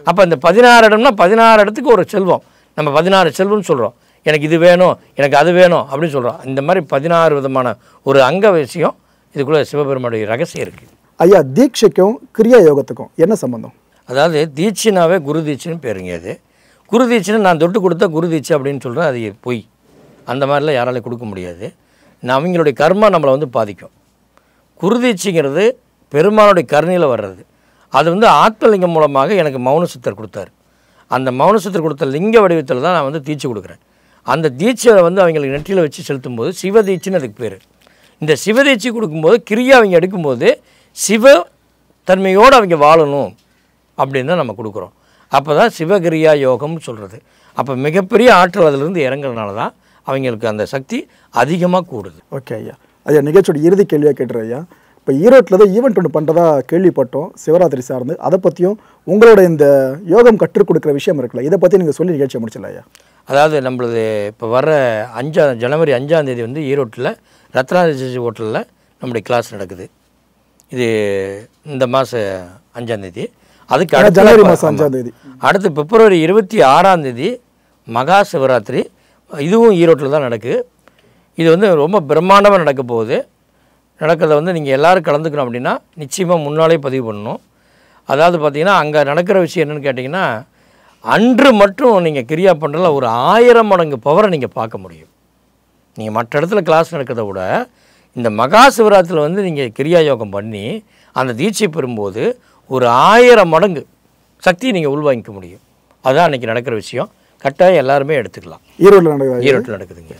அப்போ இந்த 16 இடம்னா 16 இடத்துக்கு ஒரு செல்வம். நம்ம 16 செல்வம்னு சொல்கிறோம். எனக்கு இது வேணும், எனக்கு அது வேணும் அப்படின்னு சொல்கிறோம். இந்த மாதிரி 16 விதமான ஒரு அங்க விஷயம் இதுக்குள்ளே சிவபெருமானுடைய ரகசியம் இருக்குது. ஐயா, தீட்சைக்கும் கிரியா யோகத்துக்கும் என்ன சம்பந்தம்? அதாவது தீட்சினாவே குரு தீட்சின்னு பேருங்க. அது குரு தீட்சின்னு நான் தொட்டு கொடுத்தா குரு தீட்சை அப்படின்னு சொல்கிறேன், அது பொய். அந்த மாதிரிலாம் யாராலையும் கொடுக்க முடியாது. அவங்களுடைய கர்மா நம்மளை வந்து பாதிக்கும். குரு தீட்சைங்கிறது பெருமானுடைய கருணையில் வர்றது. அது வந்து ஆத்மலிங்கம் மூலமாக எனக்கு மௌன சித்தர் கொடுத்தாரு. அந்த மௌன சித்தர் கொடுத்த லிங்க வடிவத்தில் தான் நான் வந்து தீட்சை கொடுக்குறேன். அந்த தீட்சையை வந்து அவங்களுக்கு நெற்றியில் வச்சு செலுத்தும்போது சிவதீட்சின்னு அதுக்கு பேர். இந்த சிவதீட்சை கொடுக்கும்போது கிரியா அவங்க எடுக்கும்போது சிவ தன்மையோடு அவங்க வாழணும் அப்படின்னு தான் நம்ம கொடுக்குறோம். அப்போ தான் சிவகிரியா யோகம்னு சொல்கிறது. அப்போ மிகப்பெரிய ஆற்றல் அதிலிருந்து இறங்குறதுனால தான் அவங்களுக்கு அந்த சக்தி அதிகமாக கூடுது. ஓகே ஐயா. ஐயா, நிகழ்ச்சியோட இறுதி கேள்வியாக கேட்டுறேன் ஐயா. இப்போ ஈரோட்டில் தான் ஈவெண்ட் ஒன்று பண்ணுறதா கேள்விப்பட்டோம், சிவராத்திரி சார்ந்து. அதை பற்றியும் உங்களோட இந்த யோகம் கற்றுக் கொடுக்குற விஷயம் இருக்குல்ல, இதை பற்றி நீங்கள் சொல்லி நிகழ்ச்சியை முடிச்சிடலாம் ஐயா. அதாவது நம்மளது இப்போ வர ஜனவரி 5ஆம் தேதி வந்து ஈரோட்டில் ரத்னாதிசி ஹோட்டலில் நம்முடைய கிளாஸ் நடக்குது. இது இந்த மாதம் 5ஆம் தேதி. அதுக்கு அடுத்த ஜனவரி மாதம் 5ஆம் தேதி. அடுத்து பிப்ரவரி 26ஆம் தேதி மகா சிவராத்திரி. இதுவும் ஈரோட்டில் தான் நடக்குது. இது வந்து ரொம்ப பிரம்மாண்டமாக நடக்க போகுது. நடக்கிறத வந்து நீங்கள் எல்லோரும் கலந்துக்கணும் அப்படின்னா நிச்சயமாக முன்னாலே பதிவு பண்ணணும். அதாவது பார்த்திங்கன்னா அங்கே நடக்கிற விஷயம் என்னென்னு கேட்டிங்கன்னா, அன்று மட்டும் நீங்கள் கிரியா பண்ணுறதுல ஒரு 1000 மடங்கு பவரை நீங்கள் பார்க்க முடியும். நீங்கள் மற்ற இடத்துல கிளாஸ் நடக்கிறத விட இந்த மகா சிவராத்திரியில் வந்து நீங்கள் கிரியா யோகம் பண்ணி அந்த தீட்சை பெறும்போது ஒரு 1000 மடங்கு சக்தியை நீங்கள் உள்வாங்கிக்க முடியும். அதுதான் அன்றைக்கி நடக்கிற விஷயம். கட்டாயம் எல்லாருமே எடுத்துக்கலாம். ஈரோட்டில் நடக்குதுங்க.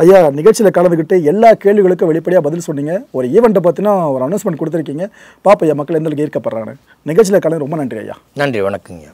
ஐயா, நிகழ்ச்சியில் கலந்துக்கிட்டு எல்லா கேள்விகளுக்கும் வெளிப்படையாக பதில் சொன்னீங்க. ஒரு ஈவெண்ட்டை பற்றினா ஒரு அனௌன்ஸ்மெண்ட் கொடுத்துருக்கீங்க. பாப்பா ஐயா, மக்கள் எந்த அளவுக்கு ஈர்க்கப்படுறாங்க. நிகழ்ச்சியில் கலந்து ரொம்ப நன்றி ஐயா. நன்றி, வணக்கங்க.